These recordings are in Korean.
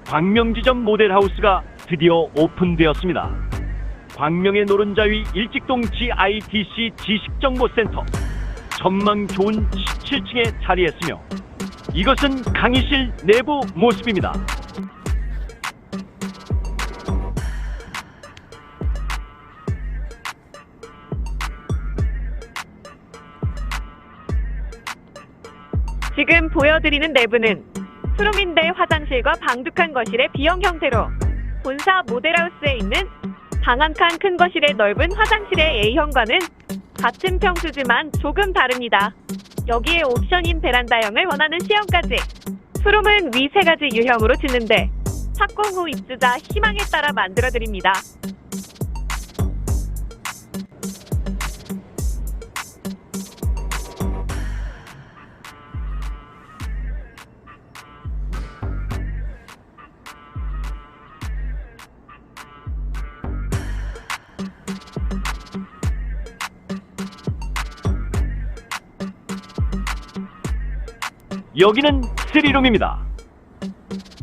광명지점 모델하우스가 드디어 오픈되었습니다. 광명의 노른자위 일직동 GIDC 지식정보센터 전망 좋은 17층에 자리했으며 이것은 강의실 내부 모습입니다. 지금 보여드리는 내부는 투룸인대 화장실과 방둑한 거실의 B형 형태로 본사 모델하우스에 있는 방 한 칸 큰 거실의 넓은 화장실의 A형과는 같은 평수지만 조금 다릅니다. 여기에 옵션인 베란다형을 원하는 C형까지 투룸은 위 세 가지 유형으로 짓는데 착공 후 입주자 희망에 따라 만들어드립니다. 여기는 3룸입니다.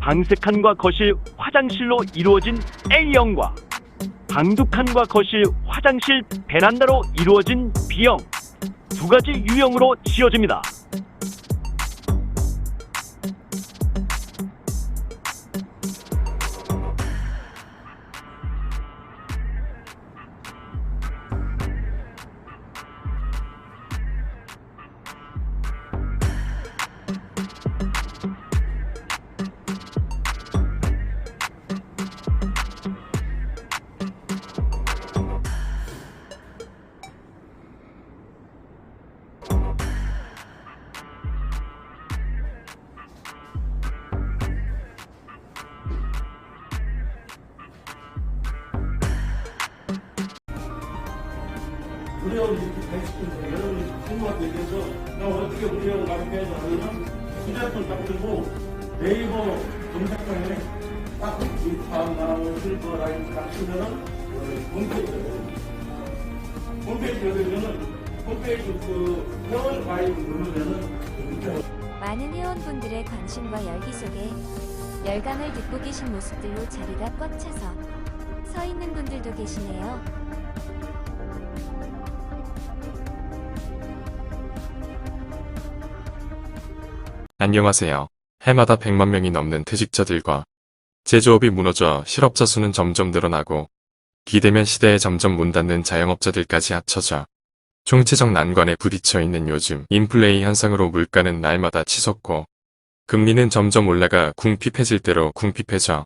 방 3칸과 거실, 화장실로 이루어진 A형과 방 2칸과 거실, 화장실, 베란다로 이루어진 B형 두 가지 유형으로 지어집니다. 우리 형 이렇게 배치도 여러분이 친구한테 얘기해서 나 어떻게 우리 형 가르쳐서 하면은 휴대폰 딱 들고 네이버 검색창에 딱이 다음 나오는 실버 라인 딱 치면은 홈페이지가 되면은 홈페이지 그 회원 가입을 누르면은 많은 회원분들의 관심과 열기 속에 열강을 듣고 계신 모습들로 자리가 꽉 차서 서 있는 분들도 계시네요. 안녕하세요. 해마다 100만 명이 넘는 퇴직자들과 제조업이 무너져 실업자 수는 점점 늘어나고 기대면 시대에 점점 문 닫는 자영업자들까지 합쳐져 총체적 난관에 부딪혀 있는 요즘 인플레이 현상으로 물가는 날마다 치솟고 금리는 점점 올라가 궁핍해질 대로 궁핍해져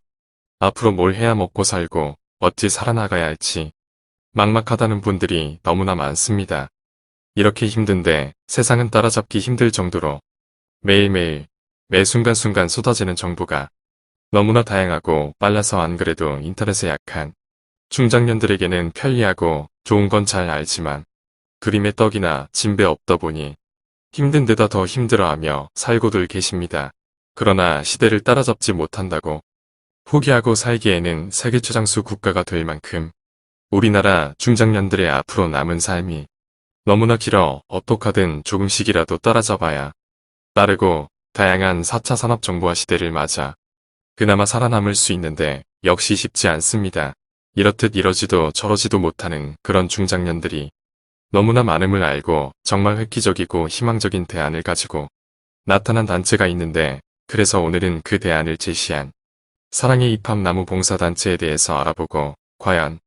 앞으로 뭘 해야 먹고 살고 어찌 살아나가야 할지 막막하다는 분들이 너무나 많습니다. 이렇게 힘든데 세상은 따라잡기 힘들 정도로 매일매일 매 순간순간 쏟아지는 정보가 너무나 다양하고 빨라서 안 그래도 인터넷에 약한 중장년들에게는 편리하고 좋은 건 잘 알지만 그림의 떡이나 진배 없다 보니 힘든 데다 더 힘들어하며 살고들 계십니다. 그러나 시대를 따라잡지 못한다고 포기하고 살기에는 세계 최장수 국가가 될 만큼 우리나라 중장년들의 앞으로 남은 삶이 너무나 길어 어떡하든 조금씩이라도 따라잡아야 빠르고 다양한 4차 산업정보화 시대를 맞아 그나마 살아남을 수 있는데 역시 쉽지 않습니다. 이렇듯 이러지도 저러지도 못하는 그런 중장년들이 너무나 많음을 알고 정말 획기적이고 희망적인 대안을 가지고 나타난 단체가 있는데 그래서 오늘은 그 대안을 제시한 사랑의 입합나무 봉사단체에 대해서 알아보고 과연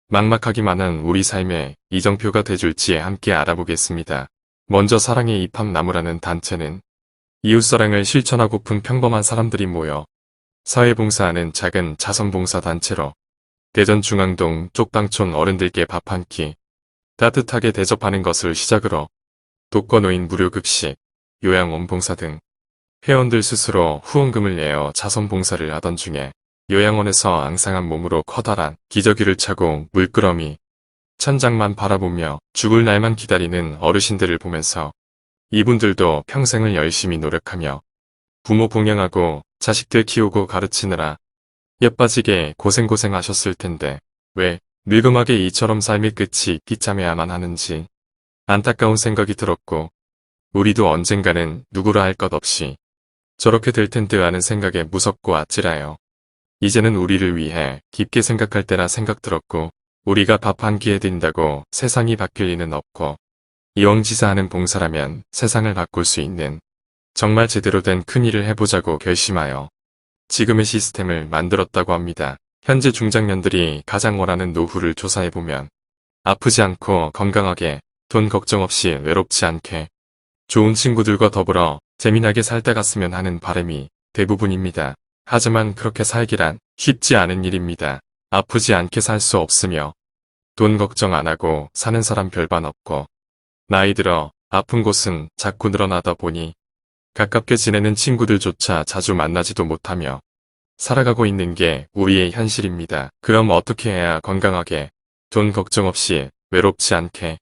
막막하기만 한 우리 삶의 이정표가 돼줄지 함께 알아보겠습니다. 먼저 사랑의 입합나무라는 단체는 이웃사랑을 실천하고픈 평범한 사람들이 모여 사회봉사하는 작은 자선봉사단체로 대전 중앙동 쪽방촌 어른들께 밥 한 끼 따뜻하게 대접하는 것을 시작으로 독거노인 무료급식, 요양원 봉사 등 회원들 스스로 후원금을 내어 자선봉사를 하던 중에 요양원에서 앙상한 몸으로 커다란 기저귀를 차고 물끄러미 천장만 바라보며 죽을 날만 기다리는 어르신들을 보면서 이분들도 평생을 열심히 노력하며 부모 봉양하고 자식들 키우고 가르치느라 엿빠지게 고생하셨을 텐데 왜 늙음하게 이처럼 삶의 끝이 비참해야만 하는지 안타까운 생각이 들었고 우리도 언젠가는 누구라 할 것 없이 저렇게 될 텐데 하는 생각에 무섭고 아찔하여 이제는 우리를 위해 깊게 생각할 때라 생각 들었고 우리가 밥 한 끼에 든다고 세상이 바뀔 리는 없고 이왕지사하는 봉사라면 세상을 바꿀 수 있는 정말 제대로 된 큰일을 해보자고 결심하여 지금의 시스템을 만들었다고 합니다. 현재 중장년들이 가장 원하는 노후를 조사해보면 아프지 않고 건강하게 돈 걱정 없이 외롭지 않게 좋은 친구들과 더불어 재미나게 살다 갔으면 하는 바람이 대부분입니다. 하지만 그렇게 살기란 쉽지 않은 일입니다. 아프지 않게 살 수 없으며 돈 걱정 안 하고 사는 사람 별반 없고 나이 들어 아픈 곳은 자꾸 늘어나다 보니 가깝게 지내는 친구들조차 자주 만나지도 못하며 살아가고 있는 게 우리의 현실입니다. 그럼 어떻게 해야 건강하게 돈 걱정 없이 외롭지 않게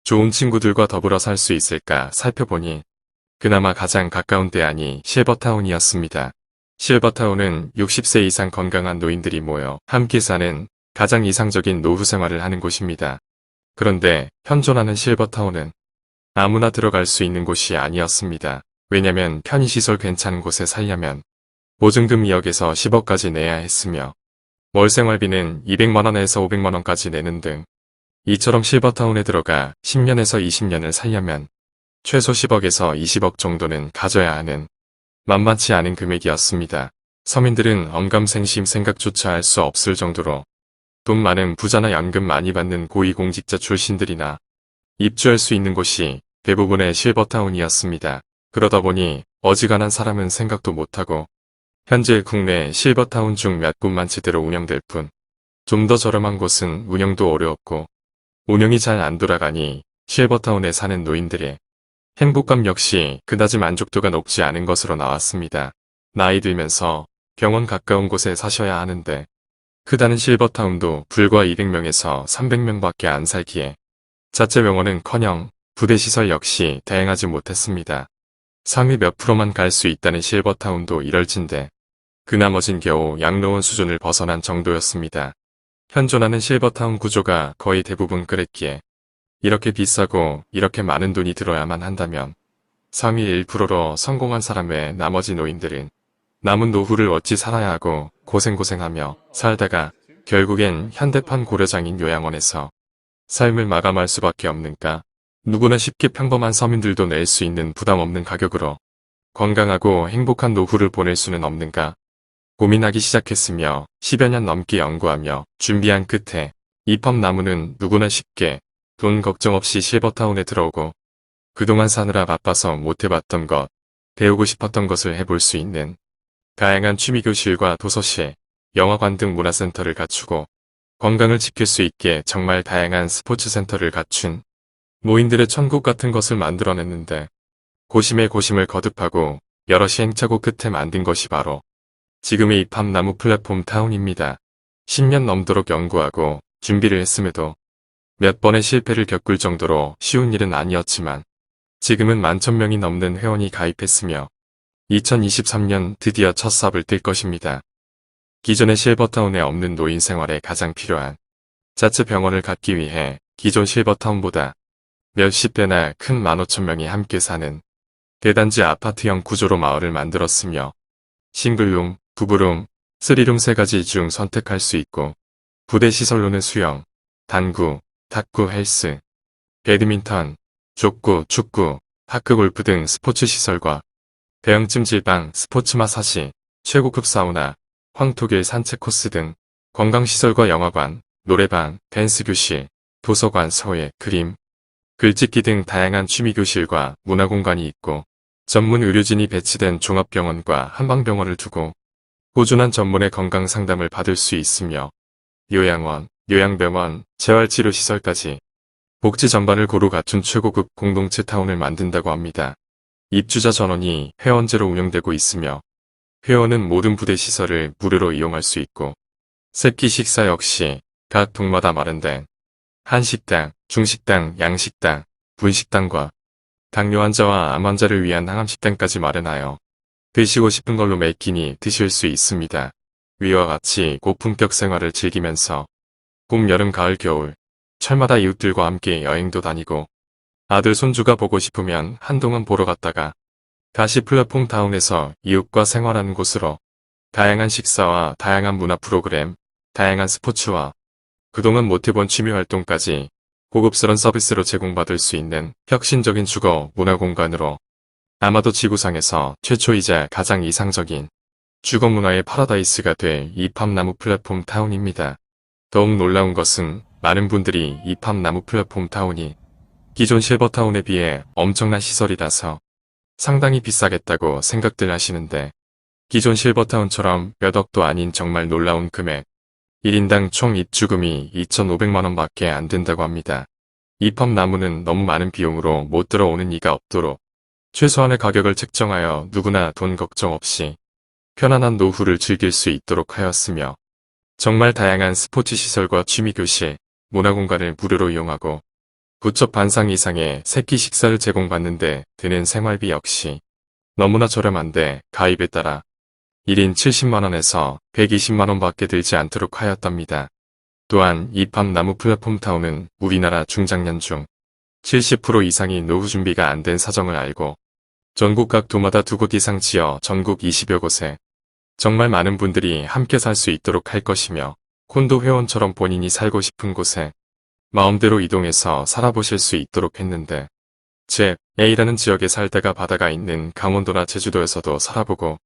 좋은 친구들과 더불어 살 수 있을까 살펴보니 그나마 가장 가까운 대안이 실버타운이었습니다. 실버타운은 60세 이상 건강한 노인들이 모여 함께 사는 가장 이상적인 노후 생활을 하는 곳입니다. 그런데 현존하는 실버타운은 아무나 들어갈 수 있는 곳이 아니었습니다. 왜냐면 편의시설 괜찮은 곳에 살려면 보증금 2억에서 10억까지 내야 했으며 월 생활비는 200만원에서 500만원까지 내는 등 이처럼 실버타운에 들어가 10년에서 20년을 살려면 최소 10억에서 20억 정도는 가져야 하는 만만치 않은 금액이었습니다. 서민들은 언감생심 생각조차 할 수 없을 정도로 돈 많은 부자나 연금 많이 받는 고위공직자 출신들이나 입주할 수 있는 곳이 대부분의 실버타운이었습니다. 그러다 보니 어지간한 사람은 생각도 못하고 현재 국내 실버타운 중 몇 곳만 제대로 운영될 뿐 좀 더 저렴한 곳은 운영도 어려웠고 운영이 잘 안 돌아가니 실버타운에 사는 노인들의 행복감 역시 그다지 만족도가 높지 않은 것으로 나왔습니다. 나이 들면서 병원 가까운 곳에 사셔야 하는데 크다는 실버타운도 불과 200명에서 300명밖에 안 살기에 자체 병원은커녕 부대시설 역시 다양하지 못했습니다. 상위 몇 프로만 갈 수 있다는 실버타운도 이럴진데 그 나머진 겨우 양로원 수준을 벗어난 정도였습니다. 현존하는 실버타운 구조가 거의 대부분 그랬기에 이렇게 비싸고 이렇게 많은 돈이 들어야만 한다면 상위 1%로 성공한 사람 외 나머지 노인들은 남은 노후를 어찌 살아야 하고 고생하며 살다가 결국엔 현대판 고려장인 요양원에서 삶을 마감할 수밖에 없는가. 누구나 쉽게 평범한 서민들도 낼 수 있는 부담 없는 가격으로 건강하고 행복한 노후를 보낼 수는 없는가 고민하기 시작했으며 10여 년 넘게 연구하며 준비한 끝에 입법나무는 누구나 쉽게 돈 걱정 없이 실버타운에 들어오고 그동안 사느라 바빠서 못해봤던 것, 배우고 싶었던 것을 해볼 수 있는 다양한 취미교실과 도서실, 영화관 등 문화센터를 갖추고 건강을 지킬 수 있게 정말 다양한 스포츠센터를 갖춘 노인들의 천국 같은 것을 만들어냈는데 고심에 고심을 거듭하고 여러 시행착오 끝에 만든 것이 바로 지금의 입합나무 플랫폼 타운입니다. 10년 넘도록 연구하고 준비를 했음에도 몇 번의 실패를 겪을 정도로 쉬운 일은 아니었지만 지금은 11,000명이 넘는 회원이 가입했으며 2023년 드디어 첫 삽을 뜰 것입니다. 기존의 실버타운에 없는 노인 생활에 가장 필요한 자체 병원을 갖기 위해 기존 실버타운보다 몇십 배나 큰 15,000명이 함께 사는 대단지 아파트형 구조로 마을을 만들었으며 싱글룸, 부부룸, 3룸 3가지 중 선택할 수 있고 부대 시설로는 수영, 당구, 탁구, 헬스, 배드민턴, 족구, 축구, 파크 골프 등 스포츠 시설과 대형 찜질방, 스포츠 마사지, 최고급 사우나, 황토길 산책 코스 등 건강시설과 영화관, 노래방, 댄스 교실, 도서관, 서예, 그림, 글짓기 등 다양한 취미교실과 문화공간이 있고 전문 의료진이 배치된 종합병원과 한방병원을 두고 꾸준한 전문의 건강 상담을 받을 수 있으며 요양원, 요양병원, 재활치료시설까지 복지 전반을 고루 갖춘 최고급 공동체 타운을 만든다고 합니다. 입주자 전원이 회원제로 운영되고 있으며 회원은 모든 부대 시설을 무료로 이용할 수 있고 새끼 식사 역시 각 동마다 마련된 한식당, 중식당, 양식당, 분식당과 당뇨 환자와 암 환자를 위한 항암식당까지 마련하여 드시고 싶은 걸로 매 끼니 드실 수 있습니다. 위와 같이 고품격 생활을 즐기면서 봄, 여름, 가을, 겨울 철마다 이웃들과 함께 여행도 다니고 아들 손주가 보고 싶으면 한동안 보러 갔다가 다시 플랫폼 타운에서 이웃과 생활하는 곳으로 다양한 식사와 다양한 문화 프로그램, 다양한 스포츠와 그동안 못해본 취미 활동까지 고급스런 서비스로 제공받을 수 있는 혁신적인 주거 문화 공간으로 아마도 지구상에서 최초이자 가장 이상적인 주거 문화의 파라다이스가 될 이팝나무 플랫폼 타운입니다. 더욱 놀라운 것은 많은 분들이 이팝나무 플랫폼 타운이 기존 실버타운에 비해 엄청난 시설이라서 상당히 비싸겠다고 생각들 하시는데 기존 실버타운처럼 몇 억도 아닌 정말 놀라운 금액 1인당 총 입주금이 2,500만원 밖에 안 된다고 합니다. 이팝나무는 너무 많은 비용으로 못 들어오는 이가 없도록 최소한의 가격을 책정하여 누구나 돈 걱정 없이 편안한 노후를 즐길 수 있도록 하였으며 정말 다양한 스포츠 시설과 취미교실, 문화공간을 무료로 이용하고 부처 반상 이상의 세끼 식사를 제공받는데 드는 생활비 역시 너무나 저렴한데 가입에 따라 1인 70만원에서 120만원 밖에 들지 않도록 하였답니다. 또한 이팝나무 플랫폼 타운은 우리나라 중장년 중 70% 이상이 노후 준비가 안 된 사정을 알고 전국 각 도마다 2곳 이상 지어 전국 20여 곳에 정말 많은 분들이 함께 살 수 있도록 할 것이며 콘도 회원처럼 본인이 살고 싶은 곳에 마음대로 이동해서 살아보실 수 있도록 했는데 즉 A라는 지역에 살다가 바다가 있는 강원도나 제주도에서도 살아보고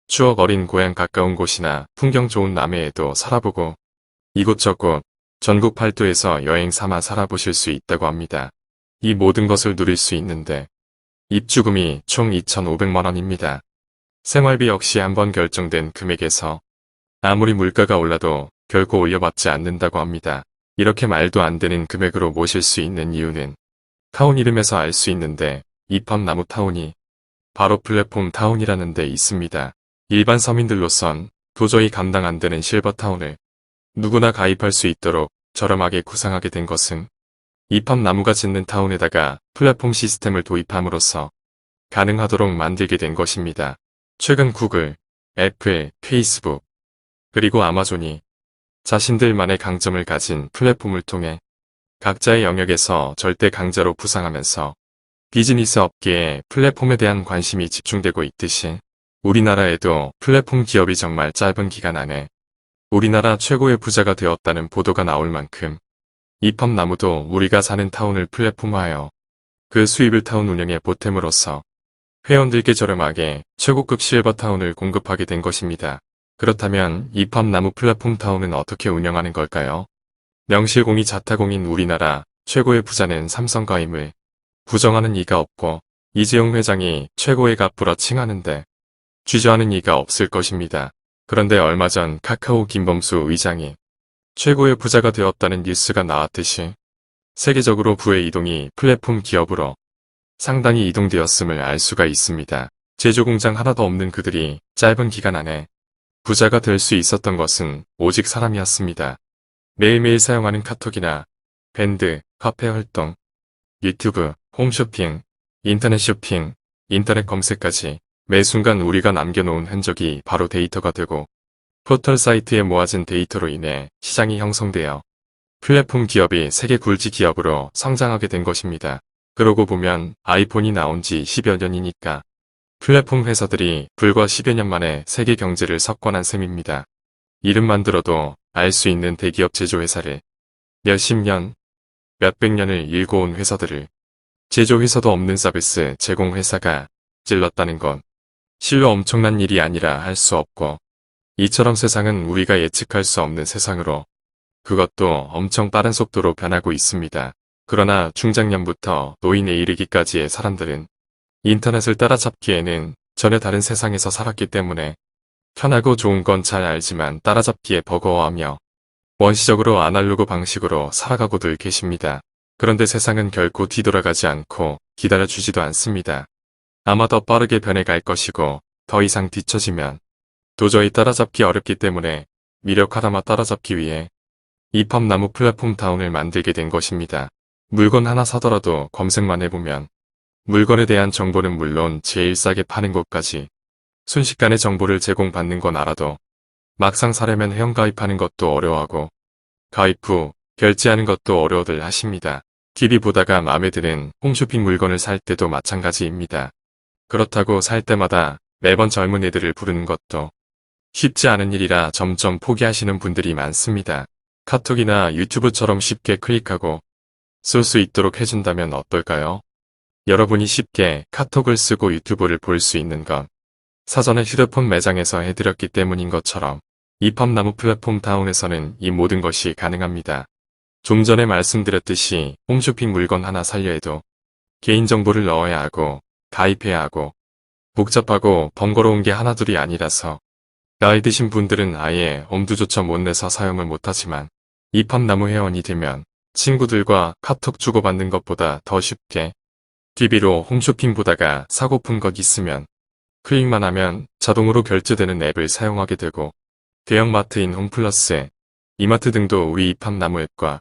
추억 어린 고향 가까운 곳이나 풍경 좋은 남해에도 살아보고 이곳저곳 전국 팔도에서 여행 삼아 살아보실 수 있다고 합니다. 이 모든 것을 누릴 수 있는데 입주금이 총 2,500만원입니다. 생활비 역시 한번 결정된 금액에서 아무리 물가가 올라도 결코 올려받지 않는다고 합니다. 이렇게 말도 안 되는 금액으로 모실 수 있는 이유는 타운 이름에서 알 수 있는데 이팝나무 타운이 바로 플랫폼 타운이라는 데 있습니다. 일반 서민들로선 도저히 감당 안 되는 실버타운을 누구나 가입할 수 있도록 저렴하게 구상하게 된 것은 이팝나무가 짓는 타운에다가 플랫폼 시스템을 도입함으로써 가능하도록 만들게 된 것입니다. 최근 구글, 애플, 페이스북, 그리고 아마존이 자신들만의 강점을 가진 플랫폼을 통해 각자의 영역에서 절대 강자로 부상하면서 비즈니스 업계에 플랫폼에 대한 관심이 집중되고 있듯이 우리나라에도 플랫폼 기업이 정말 짧은 기간 안에 우리나라 최고의 부자가 되었다는 보도가 나올 만큼 이팝나무도 우리가 사는 타운을 플랫폼화하여 그 수입을 타운 운영에 보탬으로써 회원들께 저렴하게 최고급 실버타운을 공급하게 된 것입니다. 그렇다면 이팝나무 플랫폼 타운은 어떻게 운영하는 걸까요? 명실공히 자타공인 우리나라 최고의 부자는 삼성가임을 부정하는 이가 없고 이재용 회장이 최고의 갑부라 칭하는데 주저하는 이가 없을 것입니다. 그런데 얼마 전 카카오 김범수 의장이 최고의 부자가 되었다는 뉴스가 나왔듯이 세계적으로 부의 이동이 플랫폼 기업으로 상당히 이동되었음을 알 수가 있습니다. 제조공장 하나도 없는 그들이 짧은 기간 안에 부자가 될 수 있었던 것은 오직 사람이었습니다. 매일매일 사용하는 카톡이나 밴드, 카페 활동, 유튜브, 홈쇼핑, 인터넷 쇼핑, 인터넷 검색까지 매 순간 우리가 남겨놓은 흔적이 바로 데이터가 되고 포털 사이트에 모아진 데이터로 인해 시장이 형성되어 플랫폼 기업이 세계 굴지 기업으로 성장하게 된 것입니다. 그러고 보면 아이폰이 나온 지 10여 년이니까 플랫폼 회사들이 불과 10여 년 만에 세계 경제를 석권한 셈입니다. 이름만 들어도 알 수 있는 대기업 제조회사를 몇십 년, 몇백 년을 일궈온 회사들을 제조회사도 없는 서비스 제공회사가 찔렀다는 건 실로 엄청난 일이 아니라 할 수 없고 이처럼 세상은 우리가 예측할 수 없는 세상으로 그것도 엄청 빠른 속도로 변하고 있습니다. 그러나 중장년부터 노인에 이르기까지의 사람들은 인터넷을 따라잡기에는 전혀 다른 세상에서 살았기 때문에 편하고 좋은 건 잘 알지만 따라잡기에 버거워하며 원시적으로 아날로그 방식으로 살아가고들 계십니다. 그런데 세상은 결코 뒤돌아가지 않고 기다려주지도 않습니다. 아마 더 빠르게 변해갈 것이고 더 이상 뒤처지면 도저히 따라잡기 어렵기 때문에 미력 하나만 따라잡기 위해 이팝나무 플랫폼 타운을 만들게 된 것입니다. 물건 하나 사더라도 검색만 해보면 물건에 대한 정보는 물론 제일 싸게 파는 곳까지 순식간에 정보를 제공받는 건 알아도 막상 사려면 회원가입하는 것도 어려워하고 가입 후 결제하는 것도 어려워들 하십니다. TV 보다가 마음에 드는 홈쇼핑 물건을 살 때도 마찬가지입니다. 그렇다고 살 때마다 매번 젊은 애들을 부르는 것도 쉽지 않은 일이라 점점 포기하시는 분들이 많습니다. 카톡이나 유튜브처럼 쉽게 클릭하고 쓸 수 있도록 해준다면 어떨까요? 여러분이 쉽게 카톡을 쓰고 유튜브를 볼 수 있는 건 사전에 휴대폰 매장에서 해드렸기 때문인 것처럼 이팝나무 플랫폼 다운에서는 이 모든 것이 가능합니다. 좀 전에 말씀드렸듯이 홈쇼핑 물건 하나 살려 해도 개인정보를 넣어야 하고 가입해야 하고 복잡하고 번거로운 게 하나둘이 아니라서 나이 드신 분들은 아예 엄두조차 못 내서 사용을 못하지만 이팝나무 회원이 되면 친구들과 카톡 주고받는 것보다 더 쉽게 TV로 홈쇼핑 보다가 사고픈 것 있으면 클릭만 하면 자동으로 결제되는 앱을 사용하게 되고 대형마트인 홈플러스, 이마트 등도 우리 이팝나무 앱과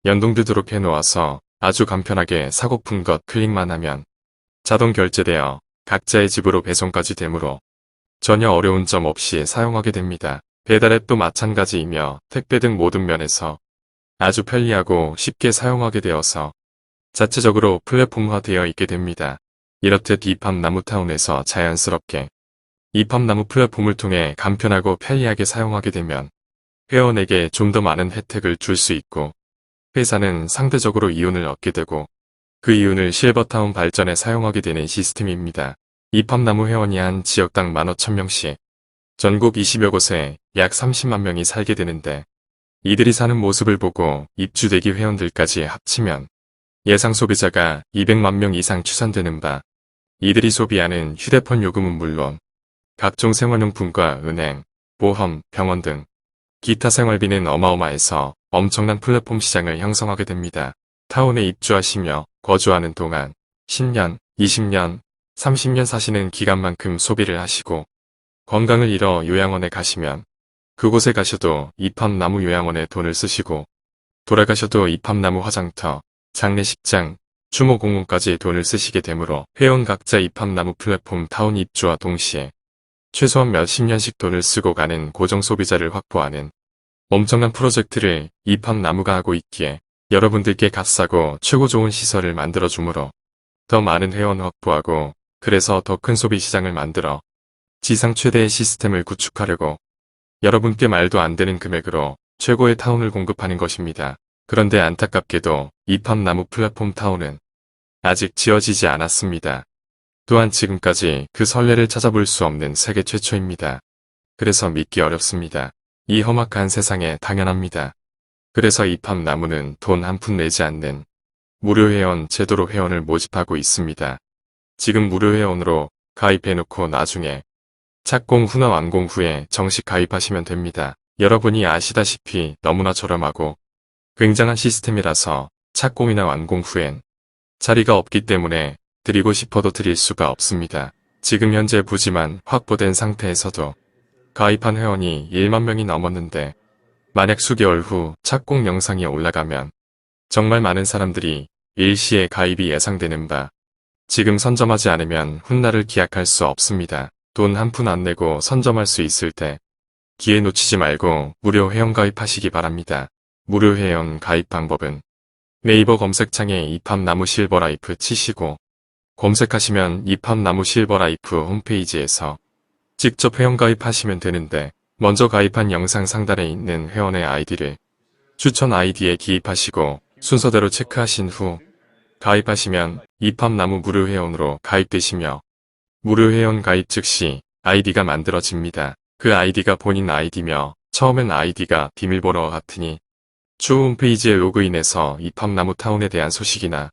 연동되도록 해놓아서 아주 간편하게 사고픈 것 클릭만 하면 자동 결제되어 각자의 집으로 배송까지 되므로 전혀 어려운 점 없이 사용하게 됩니다. 배달앱도 마찬가지이며 택배 등 모든 면에서 아주 편리하고 쉽게 사용하게 되어서 자체적으로 플랫폼화되어 있게 됩니다. 이렇듯 이팝나무타운에서 자연스럽게 이팝나무 플랫폼을 통해 간편하고 편리하게 사용하게 되면 회원에게 좀 더 많은 혜택을 줄 수 있고 회사는 상대적으로 이윤을 얻게 되고 그 이윤을 실버타운 발전에 사용하게 되는 시스템입니다. 이팝나무 회원이 한 지역당 15,000명씩 전국 20여 곳에 약 30만 명이 살게 되는데 이들이 사는 모습을 보고 입주대기 회원들까지 합치면 예상 소비자가 200만 명 이상 추산되는 바 이들이 소비하는 휴대폰 요금은 물론 각종 생활용품과 은행, 보험, 병원 등 기타 생활비는 어마어마해서 엄청난 플랫폼 시장을 형성하게 됩니다. 타운에 입주하시며 거주하는 동안 10년, 20년, 30년 사시는 기간만큼 소비를 하시고 건강을 잃어 요양원에 가시면 그곳에 가셔도 이팝나무 요양원에 돈을 쓰시고 돌아가셔도 이팝나무 화장터, 장례식장, 추모공원까지 돈을 쓰시게 되므로 회원 각자 이팝나무 플랫폼 타운 입주와 동시에 최소한 몇십 년씩 돈을 쓰고 가는 고정 소비자를 확보하는 엄청난 프로젝트를 이팝나무가 하고 있기에 여러분들께 값싸고 최고 좋은 시설을 만들어주므로 더 많은 회원 확보하고 그래서 더 큰 소비 시장을 만들어 지상 최대의 시스템을 구축하려고 여러분께 말도 안 되는 금액으로 최고의 타운을 공급하는 것입니다. 그런데 안타깝게도 이팝나무 플랫폼 타운은 아직 지어지지 않았습니다. 또한 지금까지 그 선례를 찾아볼 수 없는 세계 최초입니다. 그래서 믿기 어렵습니다. 이 험악한 세상에 당연합니다. 그래서 이팝나무는 돈 한 푼 내지 않는 무료 회원 제도로 회원을 모집하고 있습니다. 지금 무료 회원으로 가입해놓고 나중에 착공 후나 완공 후에 정식 가입하시면 됩니다. 여러분이 아시다시피 너무나 저렴하고 굉장한 시스템이라서 착공이나 완공 후엔 자리가 없기 때문에 드리고 싶어도 드릴 수가 없습니다. 지금 현재 부지만 확보된 상태에서도 가입한 회원이 1만 명이 넘었는데 만약 수개월 후 착공 영상이 올라가면 정말 많은 사람들이 일시에 가입이 예상되는 바 지금 선점하지 않으면 훗날을 기약할 수 없습니다. 돈 한 푼 안 내고 선점할 수 있을 때 기회 놓치지 말고 무료 회원 가입하시기 바랍니다. 무료 회원 가입 방법은 네이버 검색창에 이팝나무 실버라이프 치시고 검색하시면 이팝나무 실버라이프 홈페이지에서 직접 회원 가입하시면 되는데 먼저 가입한 영상 상단에 있는 회원의 아이디를 추천 아이디에 기입하시고 순서대로 체크하신 후 가입하시면 이팝나무 무료 회원으로 가입되시며 무료 회원 가입 즉시 아이디가 만들어집니다. 그 아이디가 본인 아이디며 처음엔 아이디가 비밀번호와 같으니 추후 홈페이지에 로그인해서 이팝나무 타운에 대한 소식이나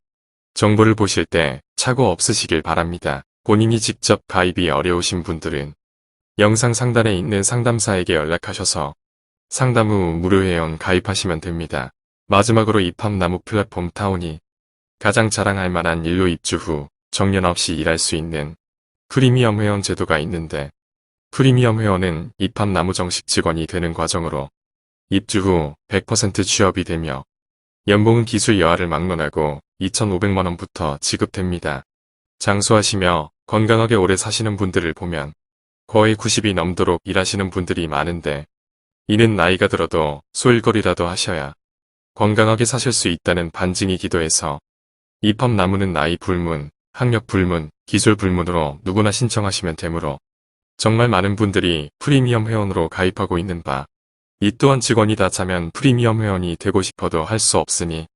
정보를 보실 때 착오 없으시길 바랍니다. 본인이 직접 가입이 어려우신 분들은 영상 상단에 있는 상담사에게 연락하셔서 상담 후 무료 회원 가입하시면 됩니다. 마지막으로 이팝나무 플랫폼 타운이 가장 자랑할 만한 일로 입주 후 정년 없이 일할 수 있는 프리미엄 회원 제도가 있는데 프리미엄 회원은 이팝나무 정식 직원이 되는 과정으로 입주 후 100% 취업이 되며 연봉은 기술 여하를 막론하고 2,500만원부터 지급됩니다. 장수하시며 건강하게 오래 사시는 분들을 보면 거의 90이 넘도록 일하시는 분들이 많은데 이는 나이가 들어도 소일거리라도 하셔야 건강하게 사실 수 있다는 반증이기도 해서 이팝나무는 나이 불문, 학력 불문, 기술 불문으로 누구나 신청하시면 되므로 정말 많은 분들이 프리미엄 회원으로 가입하고 있는 바, 이 또한 직원이 다 차면 프리미엄 회원이 되고 싶어도 할 수 없으니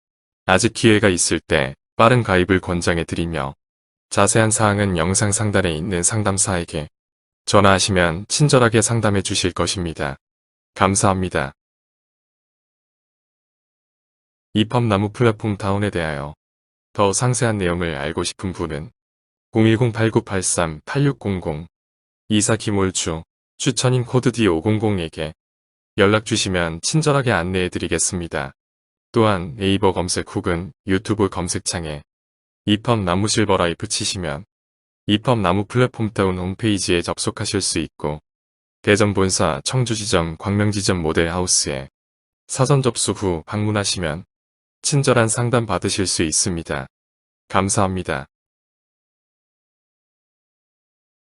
아직 기회가 있을 때 빠른 가입을 권장해 드리며 자세한 사항은 영상 상단에 있는 상담사에게 전화하시면 친절하게 상담해 주실 것입니다. 감사합니다. 이팝나무 플랫폼 다운에 대하여 더 상세한 내용을 알고 싶은 분은 010-8983-8600 이사 김올주 추천인 코드 D500에게 연락 주시면 친절하게 안내해 드리겠습니다. 또한 네이버 검색 혹은 유튜브 검색창에 이팝나무 실버라이프 치시면 이팝나무 플랫폼 다운 홈페이지에 접속하실 수 있고 대전 본사 청주지점 광명지점 모델하우스에 사전 접수 후 방문하시면 친절한 상담 받으실 수 있습니다. 감사합니다.